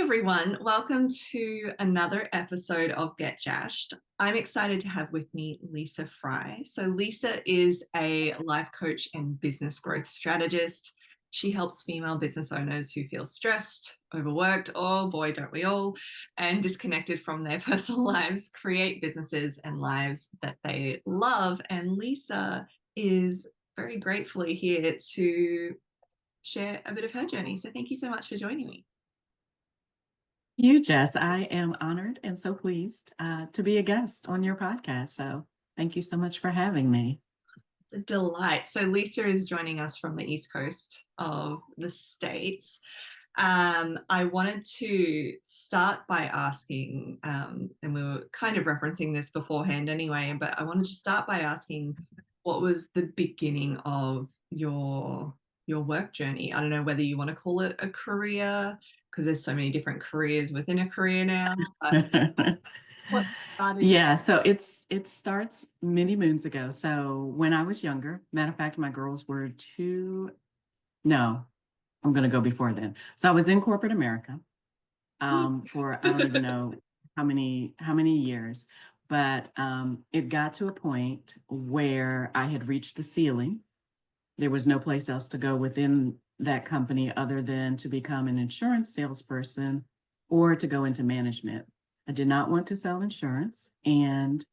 everyone, welcome to another episode of Get Jashed. I'm excited to have with me Lesa Frye. So Lesa is a life coach and business growth strategist. She helps female business owners who feel stressed, overworked, oh boy, don't we all, and disconnected from their personal lives, create businesses and lives that they love. And Lesa is very gratefully here to share a bit of her journey. So thank you so much for joining me. You, Jess. I am honored and so pleased to be a guest on your podcast. So thank you so much for having me. It's a delight. So Lesa is joining us from the East Coast of the States. I wanted to start by asking, and we were kind of referencing this beforehand anyway, but I wanted to start by asking what was the beginning of your work journey? I don't know whether you want to call it a career, because there's so many different careers within a career now. But what started you? Yeah, so it starts many moons ago. So when I was younger, matter of fact, my girls were no, I'm going to go before then. So I was in corporate America for I don't even know how many years, but it got to a point where I had reached the ceiling. There was no place else to go within that company other than to become an insurance salesperson or to go into management. I did not want to sell insurance, and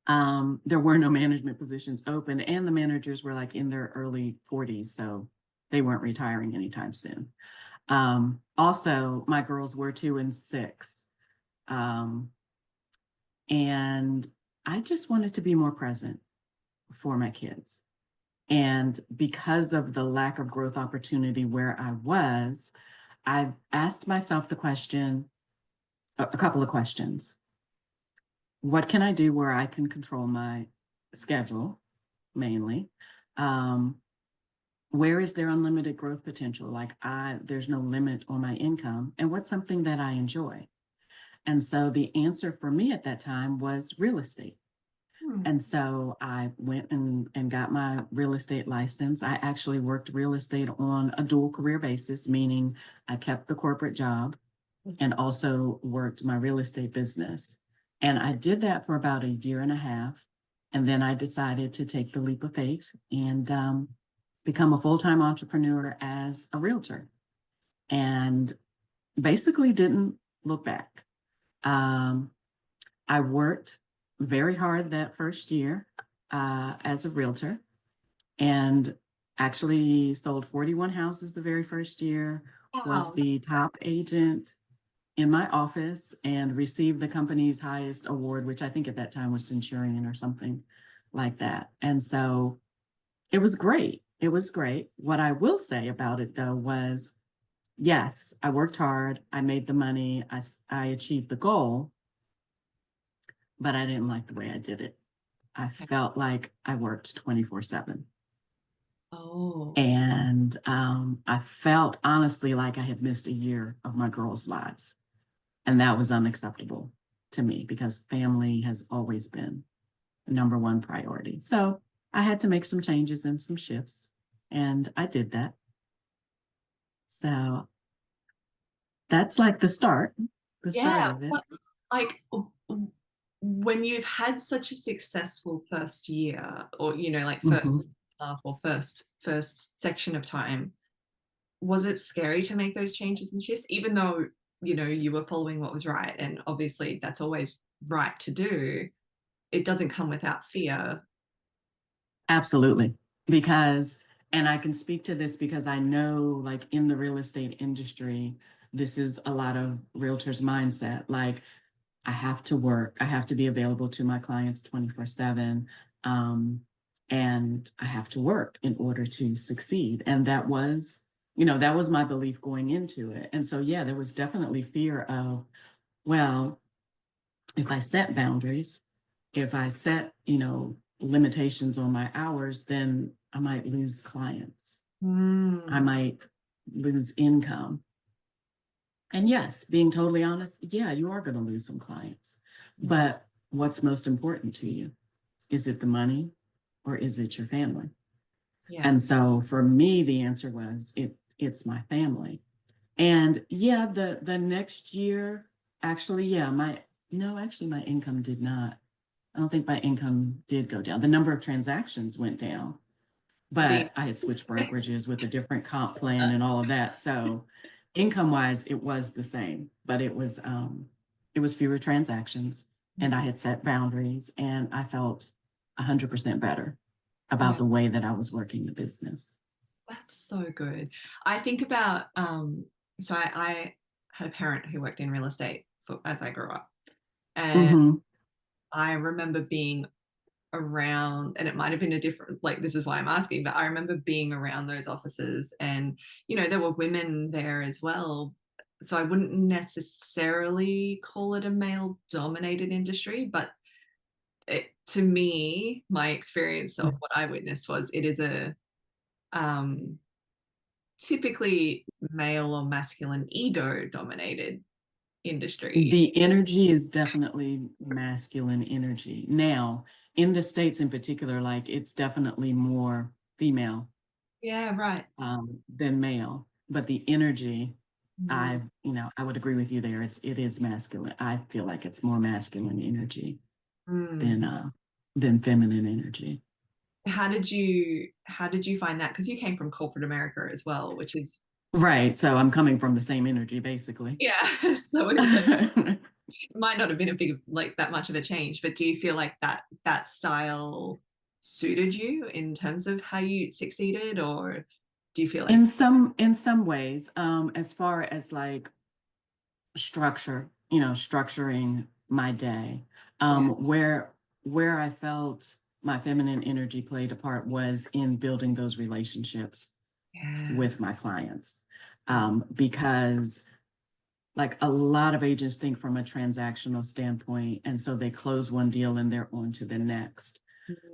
there were no management positions open, and the managers were like in their early 40s, so they weren't retiring anytime soon. Also, my girls were 2 and 6, and I just wanted to be more present for my kids. And because of the lack of growth opportunity where I was, I asked myself the question, a couple of questions. What can I do where I can control my schedule, mainly? Um, where is there unlimited growth potential? There's no limit on my income. And what's something that I enjoy? And so the answer for me at that time was real estate. And so I went and got my real estate license. I actually worked real estate on a dual career basis, meaning I kept the corporate job and also worked my real estate business. And I did that for about a year and a half. And then I decided to take the leap of faith and become a full-time entrepreneur as a realtor, and basically didn't look back. I worked very hard that first year as a realtor, and actually sold 41 houses the very first year, was Wow. the top agent in my office, and received the company's highest award, which I think at that time was Centurion or something like that. And so it was great. It was great. What I will say about it, though, was yes, I worked hard. I made the money. I achieved the goal, but I didn't like the way I did it. I felt like I worked 24/7. Oh, And I felt honestly like I had missed a year of my girls' lives. And that was unacceptable to me because family has always been the number one priority. So I had to make some changes and some shifts, and I did that. So that's like the start yeah. of it. What, like, when you've had such a successful first year, or like first Mhm. half or first section of time, was it scary to make those changes and shifts, even though you were following what was right, and obviously that's always right to do? It doesn't come without fear. Absolutely. Because, and I can speak to this because I know, like, in the real estate industry, this is a lot of realtors' mindset. Like, I have to work, I have to be available to my clients 24/7. Um, and I have to work in order to succeed. And that was my belief going into it. And so, yeah, there was definitely fear of, well, if I set boundaries, if I set, limitations on my hours, then I might lose clients. I Mm, might lose income. And yes, being totally honest, yeah, you are going to lose some clients. But what's most important to you? Is it the money or is it your family? yeah. And so for me, the answer was it's my family. And yeah, the next year, actually, yeah, my no, actually my income did not. I don't think my income did go down. The number of transactions went down, The but I had switched brokerages with a different comp plan and all of that. So income wise, it was the same, but it was fewer transactions and I had set boundaries and I felt 100% better about yeah, the way that I was working the business. that's so good. I think about so I had a parent who worked in real estate as I grew up. And Mm-hmm. I remember being around, and it might have been a different, like, this is why I'm asking, but I remember being around those offices and, there were women there as well. So I wouldn't necessarily call it a male dominated industry, but to me, my experience of what I witnessed was it is a um, typically male or masculine ego dominated industry. The energy is definitely masculine energy. Now, in the States in particular, like it's definitely more female Yeah, right. than male, but the energy, Mm. I would agree with you there. It is masculine. I feel like it's more masculine energy Mm. than than feminine energy. How did you find that? Because you came from corporate America as well, which is, Right. So I'm coming from the same energy, basically. yeah. So it might not have been a big, like, that much of a change, but do you feel like that style suited you in terms of how you succeeded, or do you feel like, In some ways, as far as like structure, structuring my day. yeah, Where I felt my feminine energy played a part was in building those relationships yeah, with my clients. yeah. Because like a lot of agents think from a transactional standpoint, and so they close one deal and they're on to the next.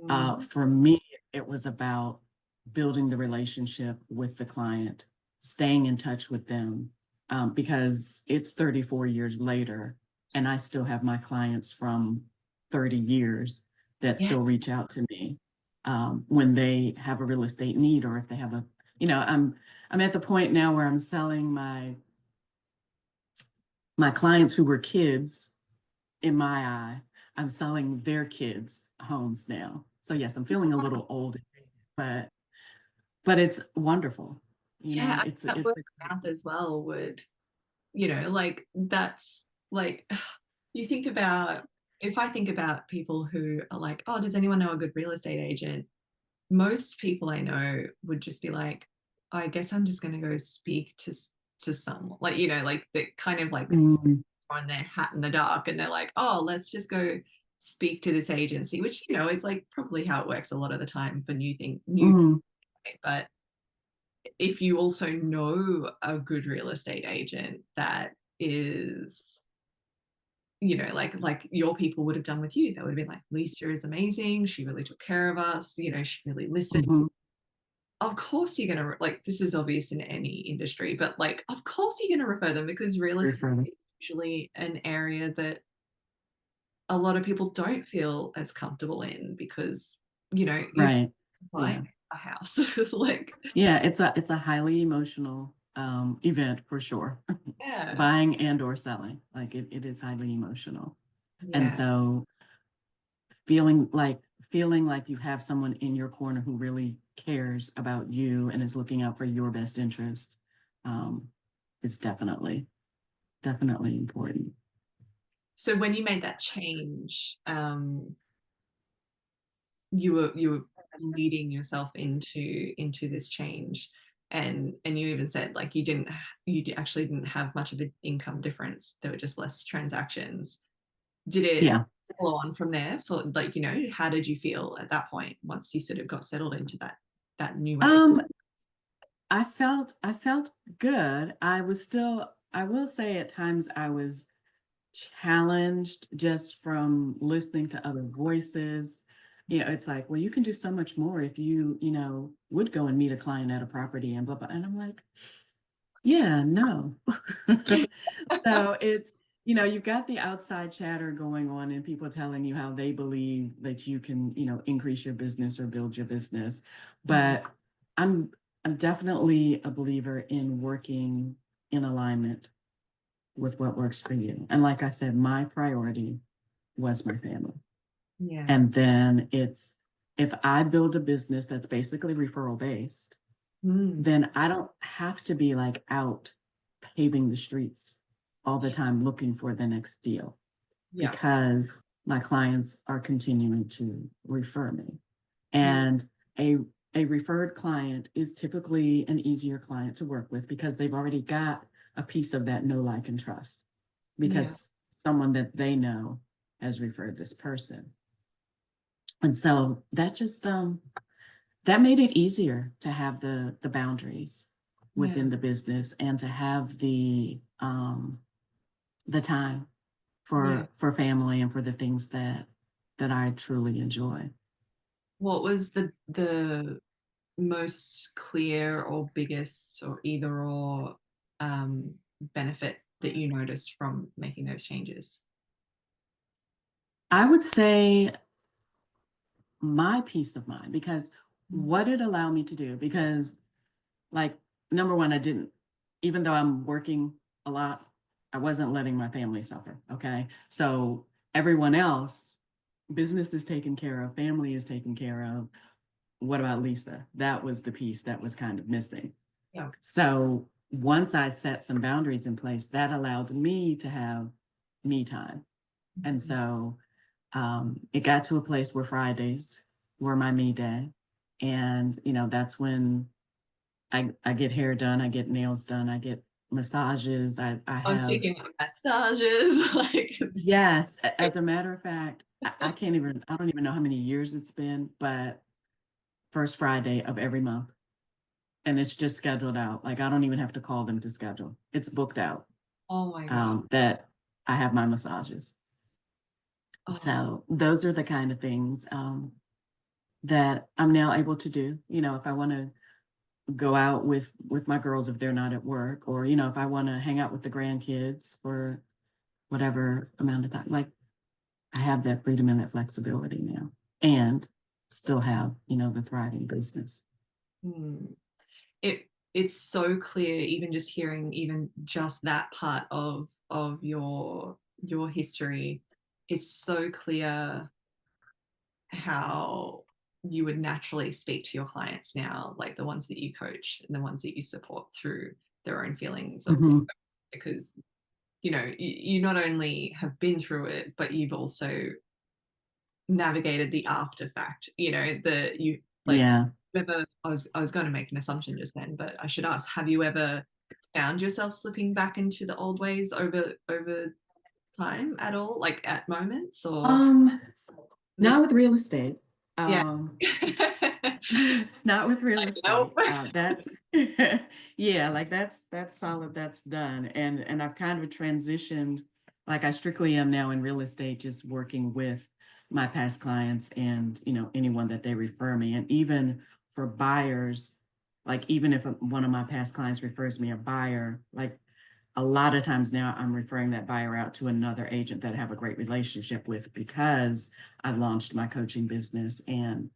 Mm, For me, it was about building the relationship with the client, staying in touch with them, because it's 34 years later, and I still have my clients from 30 years that yeah, still reach out to me when they have a real estate need or if they have a, I'm at the point now where I'm selling my clients who were kids in my eye, I'm selling their kids homes now. So yes, I'm feeling a little old, but it's wonderful. yeah. I think that It's word a of mouth as well would, like, that's like, you think about, if I think about people who are like, oh, does anyone know a good real estate agent? Most people I know would just be like, I guess I'm just going to go speak to someone, like, like, they kind of like mm, throwing their hat in the dark, and they're like, oh, let's just go speak to this agency, which, it's like probably how it works a lot of the time for new. mm, But if you also know a good real estate agent that is, like your people would have done with you, they would have been like, Lisa is amazing, she really took care of us, she really listened. mhm. Of course you're going to, like, this is obvious in any industry, but like, of course you're going to refer them, because real Very estate further. is usually an area that a lot of people don't feel as comfortable in, because you're Right. buying Yeah. a house. Like, Yeah. It's a highly emotional event for sure. yeah, Buying and or selling. Like it is highly emotional. And yeah, so feeling like you have someone in your corner who really cares about you and is looking out for your best interest um, is definitely important. so when you made that change, you were leading yourself into this change, and you even said, like, actually didn't have much of an income difference, there were just less transactions. Did it Yeah. follow on from there? For, like, how did you feel at that point once you sort of got settled into that new way? Um, I felt good. I will say at times I was challenged just from listening to other voices. It's like, well, you can do so much more if would go and meet a client at a property and blah blah. And I'm like, yeah, no. So you've got the outside chatter going on and people telling you how they believe that you can, increase your business or build your business. Mhm. But I'm I'm definitely a believer in working in alignment with what works for you. And like I said, my priority was my family. Yeah. And then it's, if I build a business that's basically referral based, then I don't have to be like out paving the streets all the time looking for the next deal, Yeah. because my clients are continuing to refer me. Yeah. And a referred client is typically an easier client to work with because they've already got a piece of that know, like, and trust, because someone that they know has referred this person. And so that just that made it easier to have the boundaries within the business and to have the time for family and for the things that I truly enjoy. What was the most clear or biggest or either or benefit that you noticed from making those changes? I would say my peace of mind, because what it allowed me to do, because like, number one, I didn't, even though I'm working a lot, I wasn't letting my family suffer. Okay. So everyone else, business is taken care of, family is taken care of. What about Lesa? That was the piece that was kind of missing. Yeah. So once I set some boundaries in place, that allowed me to have me time. And so it got to a place where Fridays were my me day. And, that's when I get hair done, I get nails done, I get massages. I I was have, thinking of massages, like yes, as a matter of fact, I can't even, I don't even know how many years it's been, but first Friday of every month. And it's just scheduled out. Like, I don't even have to call them to schedule. It's booked out, oh my God. that I have my massages. Oh, So those are the kind of things that I'm now able to do. If I want to go out with my girls, if they're not at work, or if I want to hang out with the grandkids for whatever amount of time, like, I have that freedom and that flexibility now, and still have the thriving business. it's so clear, even just hearing even just that part of your history. It's so clear how you would naturally speak to your clients now, like the ones that you coach and the ones that you support through their own feelings of Mm-hmm. because you not only have been through it, but you've also navigated the after fact. The you like Yeah. ever I was going to make an assumption just then, but I should ask, have you ever found yourself slipping back into the old ways over time at all, like at moments, or Not with real estate. yeah. Not with real Like, nope. estate. That's yeah, like that's solid, that's done. And I've kind of transitioned, like, I strictly am now in real estate, just working with my past clients and anyone that they refer me. And even for buyers, like, even if one of my past clients refers me a buyer, like, a lot of times now I'm referring that buyer out to another agent that I have a great relationship with, because I've launched my coaching business and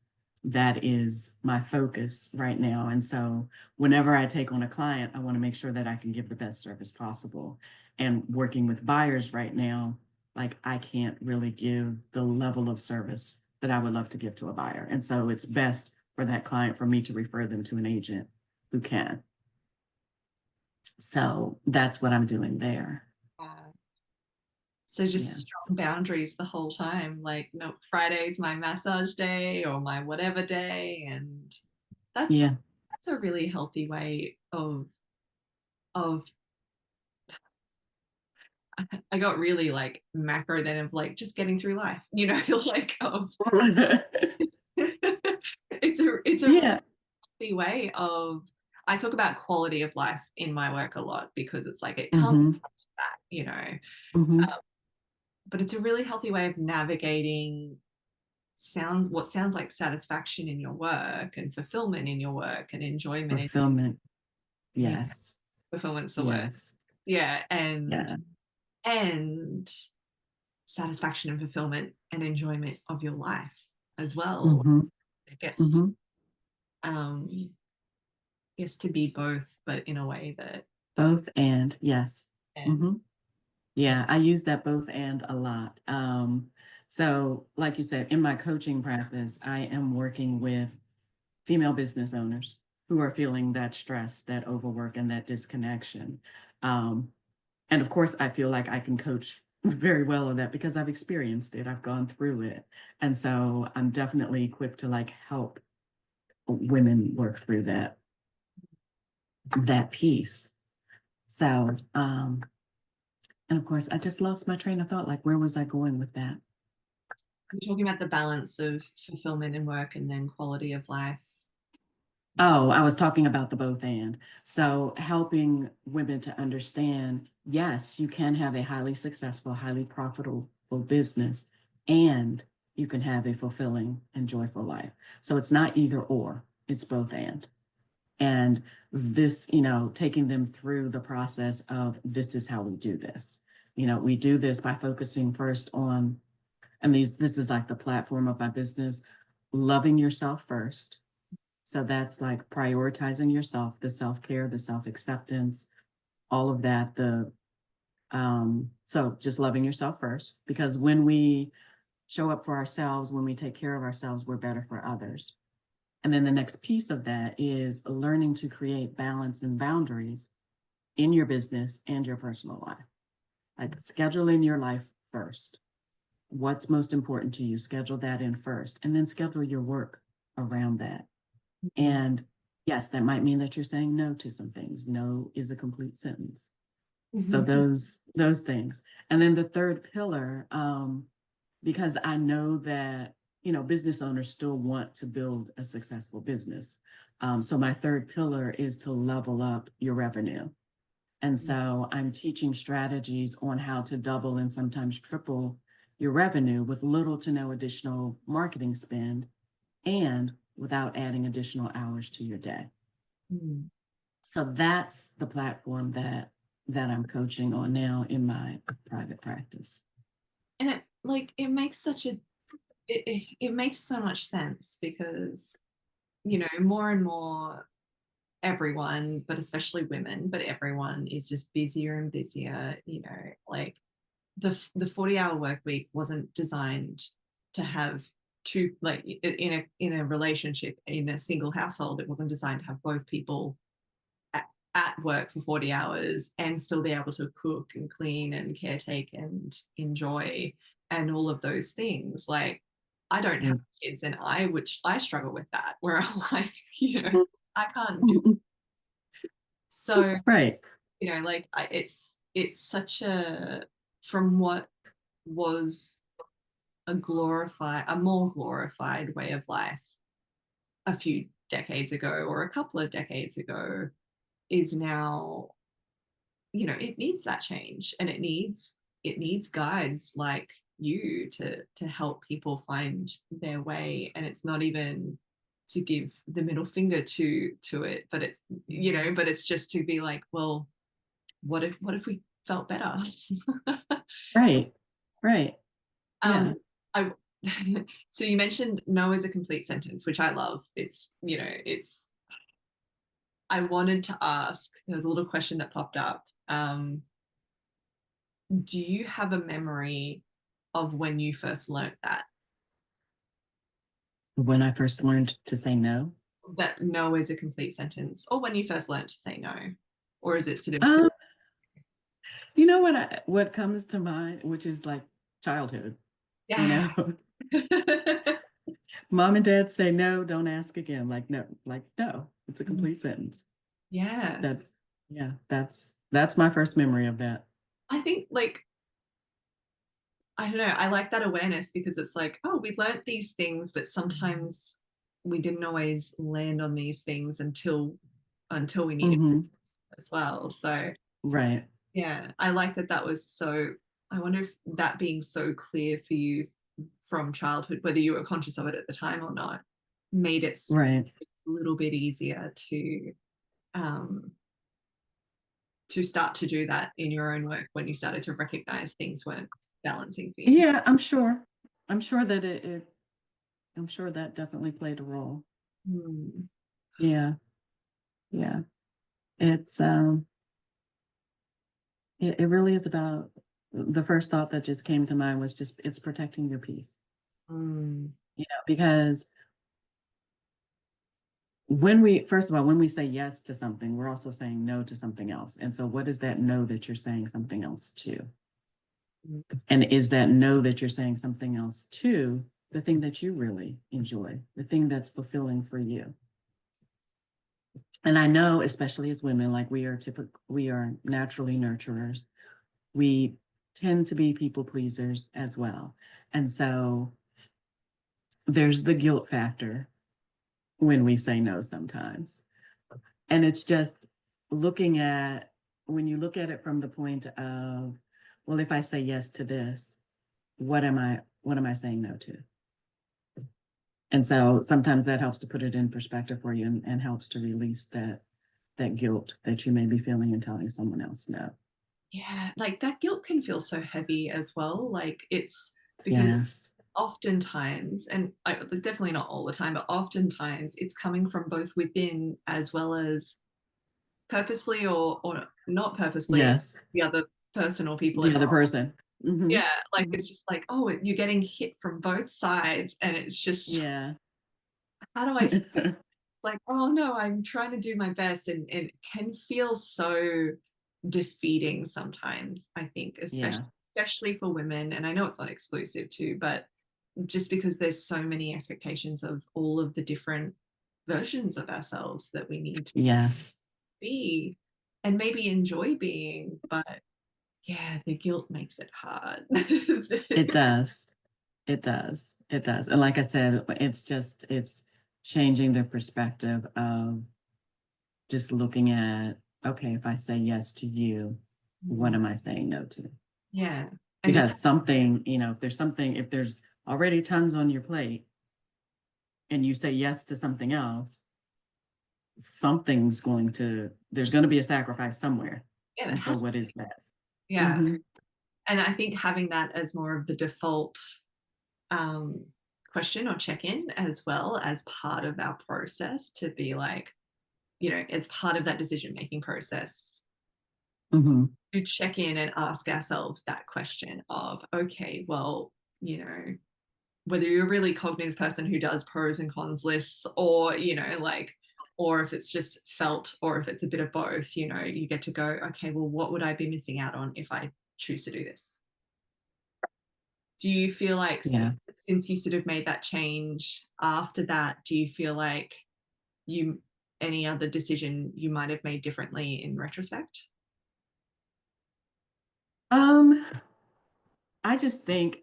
that is my focus right now. And so whenever I take on a client, I want to make sure that I can give the best service possible. And working with buyers right now, like, I can't really give the level of service that I would love to give to a buyer. And so it's best for that client for me to refer them to an agent who can. So that's what I'm doing there. So just Yeah. strong boundaries the whole time. Like, no, Friday's my massage day or my whatever day, and that's Yeah. that's a really healthy way of. I got really like macro then of like just getting through life, like of it's a really Yeah. healthy way of. I talk about quality of life in my work a lot because it's like it comes Mm-hmm. to that. Mm-hmm. But it's a really healthy way of navigating what sounds like satisfaction in your work and fulfillment in your work and enjoyment in Fulfillment. yeah, Yes. fulfillment's the word. Yes. Yeah, and Yeah. and satisfaction and fulfillment and enjoyment of your life as well. Mm-hmm. It gets to, Mm-hmm. gets to be both, but in a way that Both and, yes. And hmm Yeah, I use that both and a lot. So like you said, in my coaching practice, I am working with female business owners who are feeling that stress, that overwork, and that disconnection. Um, and of course, I feel like I can coach very well on that because I've experienced it, I've gone through it. And so I'm definitely equipped to like help women work through that piece. So, and of course, I just lost my train of thought. Like, where was I going with that? I'm talking about the balance of fulfillment in work and then quality of life. Oh, I was talking about the both and. So helping women to understand, yes, you can have a highly successful, highly profitable business, and you can have a fulfilling and joyful life. So it's not either or, it's both and. And this, taking them through the process of this is how we do this. We do this by focusing first on, and this is like the platform of my business, loving yourself first. So that's like prioritizing yourself, the self-care, the self-acceptance, all of that. So just loving yourself first, because when we show up for ourselves, when we take care of ourselves, we're better for others. And then the next piece of that is learning to create balance and boundaries in your business and your personal life. Like scheduling your life first. What's most important to you? Schedule that in first, and then schedule your work around that. Mhm. And yes, that might mean that you're saying no to some things. No is a complete sentence. So Mhm. those things. And then the third pillar, because I know that business owners still want to build a successful business. So my third pillar is to level up your revenue. And so I'm teaching strategies on how to double and sometimes triple your revenue with little to no additional marketing spend and without adding additional hours to your day. Mhm. So that's the platform that I'm coaching on now in my private practice. And it makes such a it makes so much sense because more and more everyone, but especially women, but everyone is just busier and busier. Like the 40-hour work week wasn't designed to have two, like in a relationship, in a single household, it wasn't designed to have both people at work for 40 hours and still be able to cook and clean and caretake and enjoy and all of those things. Like, I don't have kids, and I struggle with that, where I'm like, I can't do so. Right. Like, it's such a, from what was a more glorified way of life a few decades ago or a couple of decades ago, is now, it needs that change, and it needs guides like you to help people find their way. And it's not even to give the middle finger to it, but it's just to be like, well, what if we felt better? Right. Right. um Yeah. I so you mentioned no is a complete sentence, which I love. It's I wanted to ask, there was a little question that popped up. Do you have a memory of when you first learned When I first learned to say no. that no is a complete sentence, or when you first learned to say no? Or is it sort of, Um, what comes to mind, which is like childhood, you yeah. know. Mom and dad say no, don't ask again. Like no, it's a complete sentence. Yeah. That's yeah, that's my first memory of that. I think, like, I don't know, I like that awareness because it's like, oh, we learnt these things, but sometimes we didn't always land on these things until we needed hmm as well. So Right. yeah, I like that was so. I wonder if that being so clear for you from childhood, whether you were conscious of it at the time or not, made it Right. a little bit easier um, to start to do that in your own work when you started to recognize things weren't balancing for you. Yeah, I'm sure. I'm sure that I'm sure that definitely played a role. Hmm. Yeah. Yeah. It's It really is about the first thought that just came to mind was just it's protecting your peace. Mm, Because when we first of all, when we say yes to something, we're also saying no to something else. And so what is that no that you're saying something else to? mm, And is that no that you're saying something else to the thing that you really enjoy, the thing that's fulfilling for you? And I know, especially as women, like we are naturally nurturers. We tend to be people pleasers as well. And so there's the guilt factor when we say no sometimes. And it's just looking at when you look at it from the point of, well, if I say yes to this, what am I saying no to? And so sometimes that helps to put it in perspective for you and helps to release that guilt that you may be feeling and telling someone else no. yeah, like that guilt can feel so heavy as well. Like it's because Yes. oftentimes, and definitely not all the time, but oftentimes it's coming from both within as well as purposefully or not purposefully Yes. the other person or people The other involved. person. Hmm. Yeah, like Hmm. it's just like, oh, you're getting hit from both sides, and it's just Yeah. how do I like, oh no, I'm trying to do my best, and it can feel so defeating sometimes, I think, Yeah. especially for women. And I know it's not exclusive to, but just because there's so many expectations of all of the different versions of ourselves that we need to Yes. be and maybe enjoy being, but yeah, the guilt makes it hard. It does. It does. It does. And like I said, it's changing the perspective of just looking at, okay, if I say yes to you, what Mm, am I saying no to? yeah, and just Because something, if there's already tons on your plate and you say yes to something else, there's going to be a sacrifice somewhere. yeah, it And so has to what is be. that? Yeah, Hmm. and I think having that as more of the default um, question or check in as well as part of our process to be like, as part of that decision making process Hmm. to check in and ask ourselves that question of, okay, well, you know, whether you're a really cognitive person who does pros and cons lists or, like, or if it's just felt or if it's a bit of both, you get to go, okay, well, what would I be missing out on if I choose to do this? Do you feel like Yeah. since you sort of made that change after that, do you feel like you any other decision you might have made differently in retrospect? Um, I just think,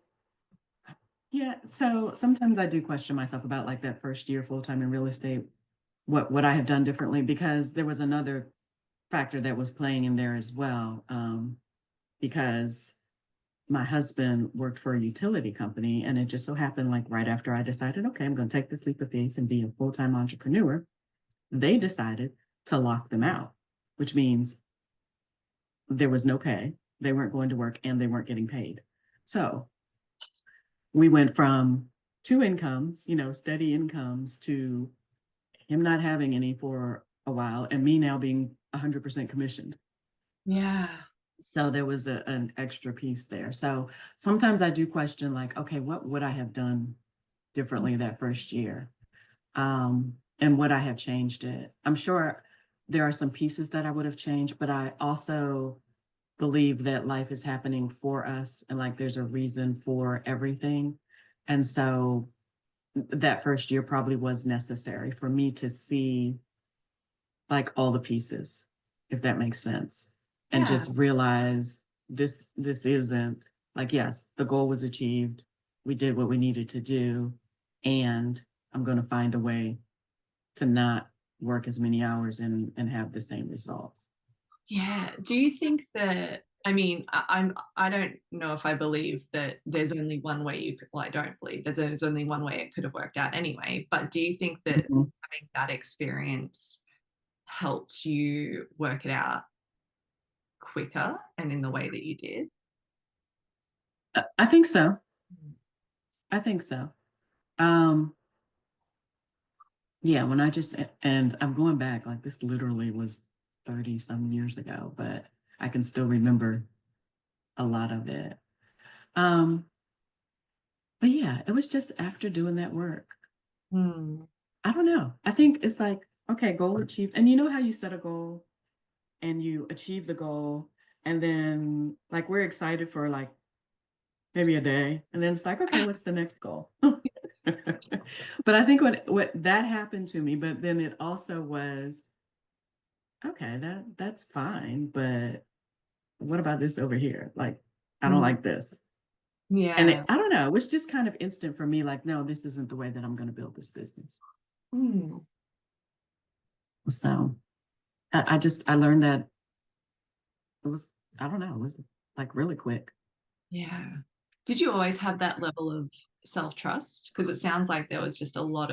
yeah, so sometimes I do question myself about like that first year full time in real estate, what I have done differently, because there was another factor that was playing in there as well. Because my husband worked for a utility company, and it just so happened like right after I decided, okay, I'm going to take this leap of faith and be a full time entrepreneur, they decided to lock them out, which means there was no pay. They weren't going to work and they weren't getting paid. So we went from two incomes, steady incomes, to him not having any for a while and me now being 100% commissioned. Yeah. So there was an extra piece there. So sometimes I do question, like, okay, what would I have done differently that first year? And would I have changed it? I'm sure there are some pieces that I would have changed, but I also believe that life is happening for us and like there's a reason for everything. And so that first year probably was necessary for me to see like all the pieces, if that makes sense, and Yeah. just realize this isn't like, yes, the goal was achieved. We did what we needed to do, and I'm going to find a way to not work as many hours and have the same results. Yeah. Do you think that I mean, I don't know if I believe that there's only one way you could well, I don't believe that there's only one way it could have worked out anyway. But do you think that Mhm. having that experience helped you work it out quicker and in the way that you did? I think so. I think so. Um, yeah, and I'm going back, like this literally was 30 some years ago, but I can still remember a lot of it. Um, but yeah, it was just after doing that work. Hmm. I don't know. I think it's like, okay, goal achieved. And you know how you set a goal and you achieve the goal, and then like we're excited for like maybe a day, and then it's like, okay, what's the next goal? But I think what that happened to me, but then it also was, okay, that's fine, but what about this over here? Like, I don't Hmm. like this. And Yeah. I don't know, it was just kind of instant for me, like, no, this isn't the way that I'm going to build this business. Hmm. So I learned that it was, I don't know, it was like really quick. Yeah. Did you always have that level of self-trust? Because it sounds like there was just a lot.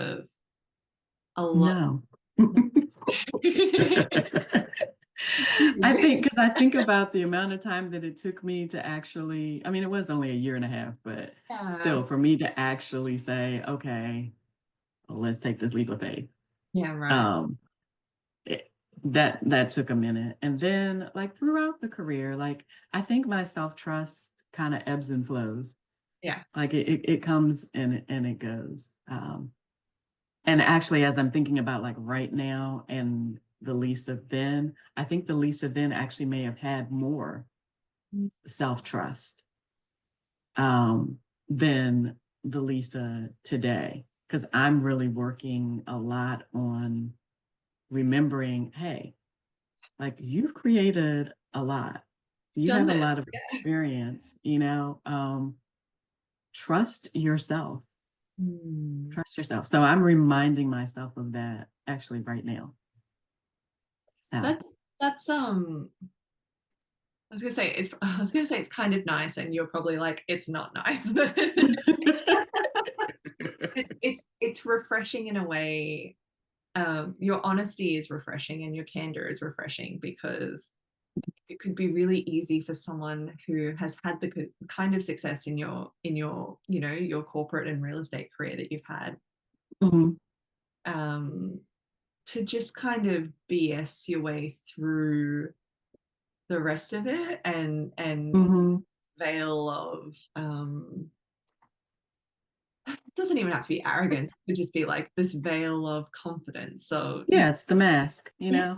No. No. Because I think about the amount of time that it took me to actually, I mean, it was only a year and a half, but Yeah. still for me to actually say, okay, well, let's take this leap of faith. Yeah, right. Um, it, that took a minute. And then like throughout the career, like I think my self-trust kind of ebbs and flows. Yeah. Like it comes and it goes. And actually, as I'm thinking about like right now and the Lesa then, I think the Lesa then actually may have had more self-trust um, than the Lesa today. Because I'm really working a lot on remembering, hey, like you've created a lot. You Done have a this. lot of Yeah. experience, trust yourself. Hmm. Trust yourself. So I'm reminding myself of that actually right now. So That's I was gonna say it's kind of nice, and you're probably like, it's not nice. But it's refreshing in a way. Your honesty is refreshing and your candor is refreshing because it could be really easy for someone who has had the kind of success in your your corporate and real estate career that you've had, Mhm, um, to just kind of BS your way through the rest of it, and mhm. veil of it doesn't even have to be arrogance, it could just be like this veil of confidence. So you Yeah, it's the mask, yeah.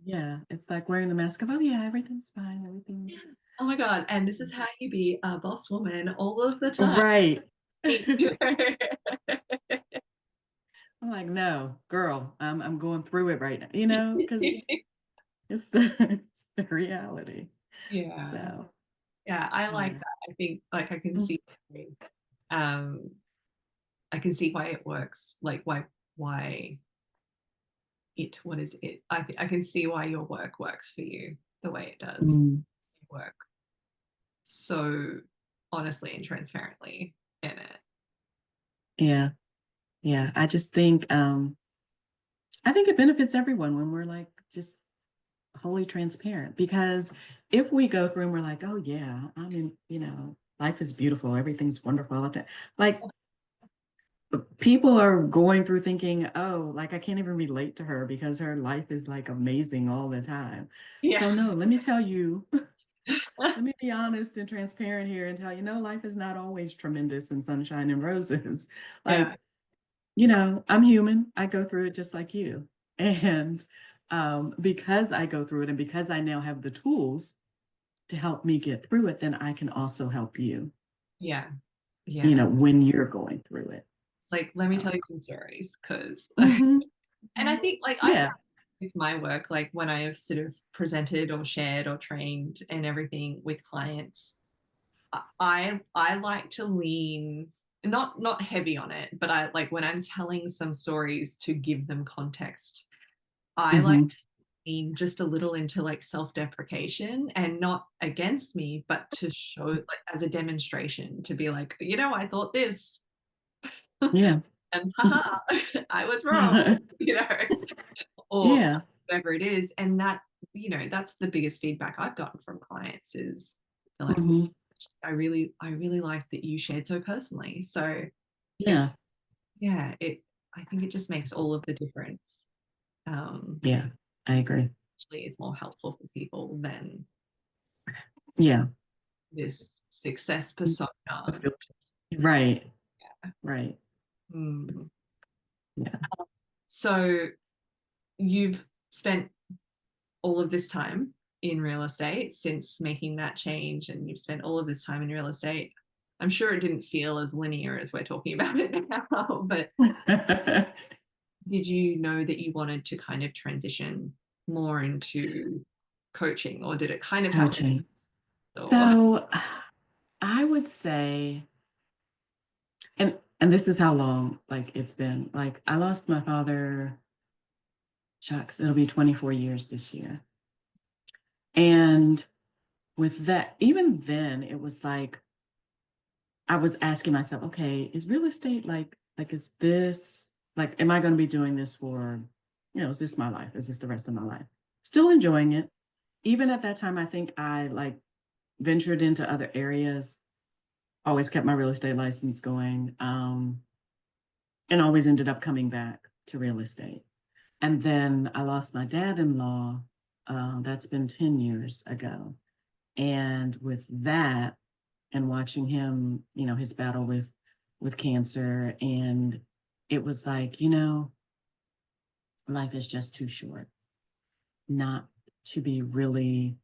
yeah, it's like wearing the mask of, oh yeah, everything's fine, everything's Oh my god, and this is how you be a boss woman all of the time. right. I'm like, no, girl, I'm going through it right now, because it's the it's the reality. Yeah. So Yeah, I like yeah. that. I think like Mm, um I can see why it works. Like why it what is it? I can see why your work works for you the way it does. mm, You work so honestly and transparently in it. yeah, yeah. I think it benefits everyone when we're like just wholly transparent because if we go through and we're like, oh yeah, I mean, life is beautiful, everything's wonderful all the time. Like people are going through thinking, oh, like I can't even relate to her because her life is like amazing all the time. Yeah. So no, let me tell you, let me be honest and transparent here and tell you, no, life is not always tremendous and sunshine and roses. Yeah. Like, I'm human. I go through it just like you. And because I go through it and because I now have the tools to help me get through it, then I can also help you, Yeah. Yeah. when you're going through it. It's like, let me So, tell you some stories because mhm, and I mhm. think like I found Yeah. with my work, like when I have sort of presented or shared or trained and everything with clients, I like to lean not heavy on it, but I like when I'm telling some stories to give them context, I like Mhm. to lean just a little into like self-deprecation and not against me, but to show like as a demonstration to be like, I thought this Yeah. and haha, I was wrong, you know, or Yeah. whatever it is. And that, that's the biggest feedback I've gotten from clients is they're like, Mhm. I really like that you shared so personally. So it, Yeah. yeah, I think it just makes all of the difference. Um, Yeah. I agree. actually is more helpful for people than Yeah. this success The persona. filters. Right. Right. Mm. Yeah. So you've spent all of this time in real estate since making that change, and you've spent all of this time in real estate. I'm sure it didn't feel as linear as we're talking about it now, but did you know that you wanted to kind of transition more into coaching, or did it kind of happen? Coaching. Or So I would say, and this is how long like it's been. Like I lost my father, shucks, it'll be 24 years this year. And with that, even then it was like I was asking myself, okay, is real estate like is this like am I going to be doing this for, is this my life? Is this the rest of my life? Still enjoying it. Even at that time, I think I like ventured into other areas, always kept my real estate license going, and always ended up coming back to real estate. And then I lost my dad-in-law. That's been 10 years ago. And with that, and watching him, his battle with cancer, and it was like, life is just too short not to be really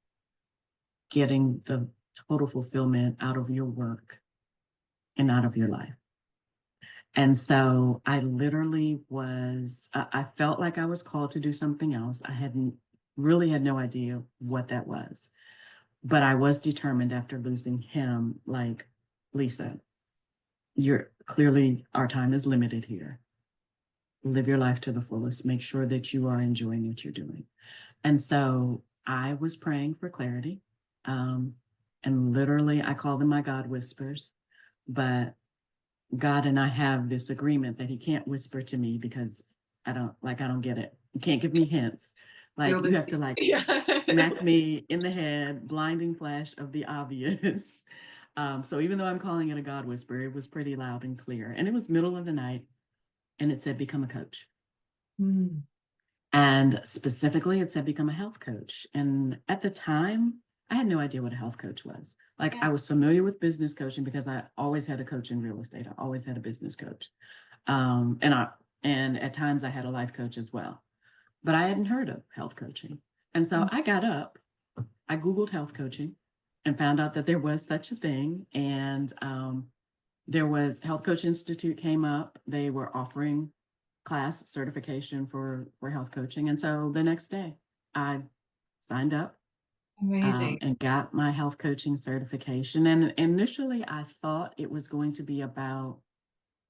getting the total fulfillment out of your work and out of your life. And so I literally I felt like I was called to do something else. I hadn't really had no idea what that was, but I was determined after losing him, like, Lesa, you're clearly, our time is limited here. Live your life to the fullest. Make sure that you are enjoying what you're doing. And so I was praying for clarity. Um, and literally, I call them my God whispers, but God and I have this agreement that he can't whisper to me because I don't get it. You can't give me hints. Like feel you this, have to like yeah. smack me in the head, blinding flash of the obvious. So even though I'm calling it a God whisper, it was pretty loud and clear. And it was middle of the night and it said, become a coach. Mm. And specifically, it said become a health coach. And at the time, I had no idea what a health coach was. Like Yeah. I was familiar with business coaching because I always had a coach in real estate. I always had a business coach. And at times I had a life coach as well. But I hadn't heard of health coaching. And so Mm. I got up, I Googled health coaching and found out that there was such a thing. And there was Health Coach Institute came up. They were offering class certification for health coaching. And so the next day I signed up Amazing. and got my health coaching certification. And initially I thought it was going to be about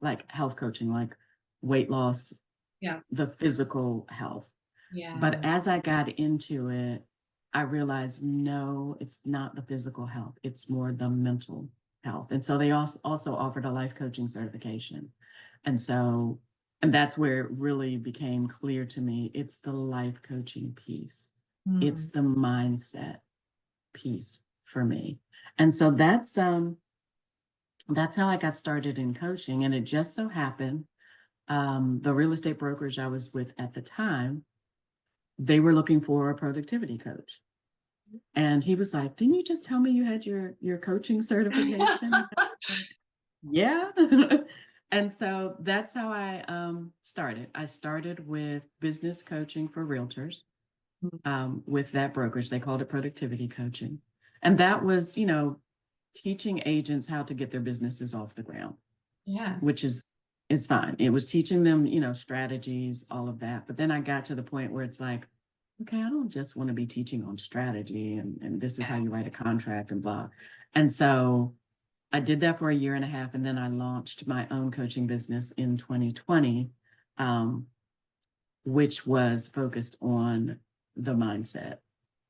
like health coaching, like weight loss, Yeah. the physical health. But Yeah. as I got into it, I realized no, it's not the physical health, it's more the mental health. And so they also offered a life coaching certification. And so, and that's where it really became clear to me it's the life coaching piece, it's Mm. the mindset piece for me. And so that's how I got started in coaching. And it just so happened the real estate brokerage I was with at the time, they were looking for a productivity coach. And he was like, didn't you just tell me you had your coaching certification? Like, yeah. And so that's how I started. I started with business coaching for realtors with that brokerage. They called it productivity coaching. And that was, teaching agents how to get their businesses off the ground, Yeah. which is fine. It was teaching them, strategies, all of that. But then I got to the point where it's like, okay, I don't just want to be teaching on strategy and this is how you write a contract and blah. And so I did that for a year and a half, and then I launched my own coaching business in 2020, um, which was focused on the mindset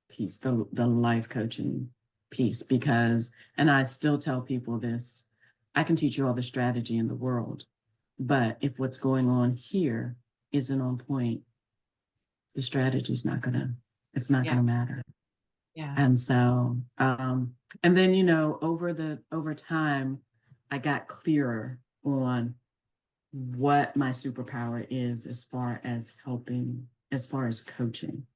piece, the life coaching piece, because, and I still tell people this, I can teach you all the strategy in the world, but if what's going on here isn't on point, the strategy's not gonna, it's not Yeah. gonna matter. Yeah. And so, and then, over time, I got clearer on what my superpower is as far as helping, as far as coaching.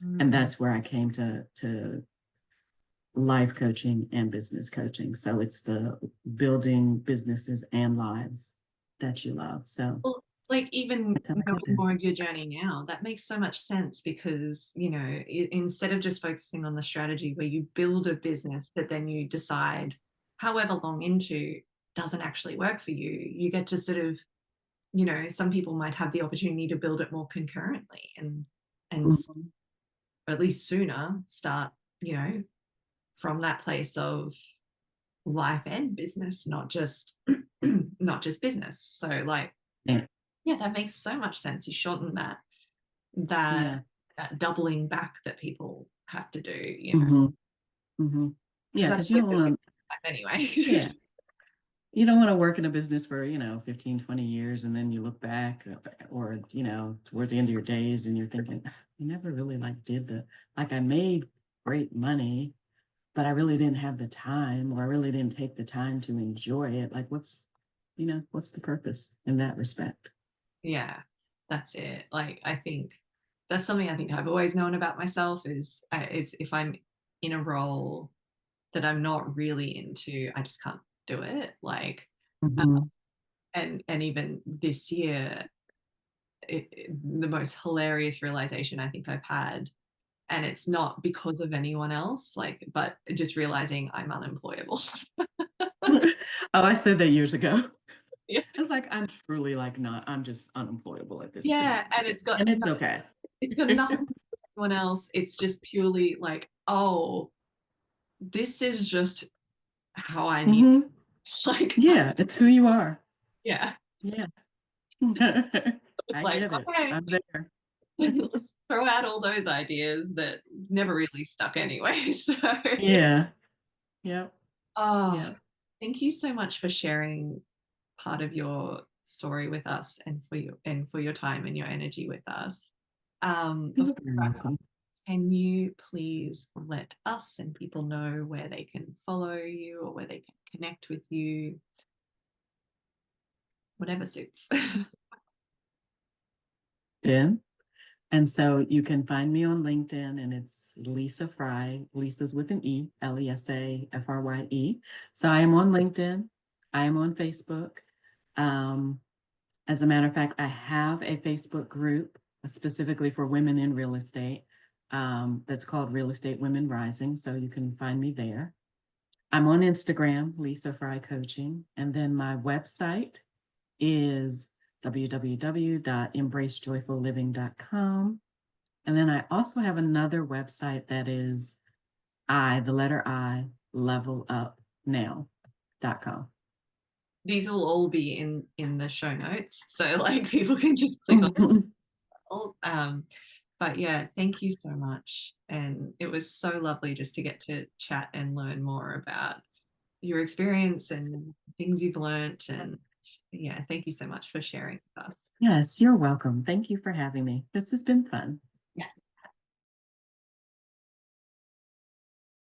And that's where I came to life coaching and business coaching. So it's the building businesses and lives that you love. So Well, like even that's how I knowing got there. more of your journey now, that makes so much sense because, instead of just focusing on the strategy where you build a business that then you decide however long into doesn't actually work for you, you get to sort of, some people might have the opportunity to build it more concurrently and Mhm. or at least sooner start, you know, from that place of life and business, not just not just business. So like, Yeah. yeah, that makes so much sense. You shorten that Yeah. that doubling back that people have to do, Hmm. Hmm. because Yeah. that's Because you what don't they're doing want to, anyway. yeah. You don't want to work in a business for, 15, 20 years and then you look back or, towards the end of your days and you're thinking, you never really like did like I made great money, but I really didn't have the time or I really didn't take the time to enjoy it. Like what's the purpose in that respect? Yeah, that's it. Like I think that's something I think I've always known about myself is if I'm in a role that I'm not really into, I just can't do it. Like, uh, Hmm. and even this year, the most hilarious realization I think I've had, and it's not because of anyone else, like, but just realizing I'm unemployable. Oh, I said that years ago. Yeah, I was like, I'm truly like not, I'm just unemployable at this point. yeah, and And it's okay. it's got nothing to do with anyone else. It's just purely like, oh, this is just how I need. Hmm. Like, Yeah, it's who you are. yeah, Yeah. it's I like, get it. okay, I'm there. let's throw out all those ideas that never really stuck anyway. So, Yeah. Yep. oh, Yep. thank you so much for sharing part of your story with us and for your time and your energy with us. Before You're very welcome. can you please let us and people know where they can follow you or where they can connect with you, whatever suits? Ben. And so you can find me on LinkedIn and it's Lesa Frye. Lisa's with an E, Lesa Frye. So I am on LinkedIn. I am on Facebook. Um, as a matter of fact, I have a Facebook group specifically for women in real estate that's called Real Estate Women Rising. So you can find me there. I'm on Instagram, Lesa Frye Coaching. And then my website is www.embracejoyfulliving.com. And then I also have another website that is the letter I, levelupnow.com. These will all be in the show notes, so like people can just click on it. But yeah, thank you so much, and it was so lovely just to get to chat and learn more about your experience and things you've learnt. And yeah, thank you so much for sharing with us. Yes, you're welcome. Thank you for having me. This has been fun.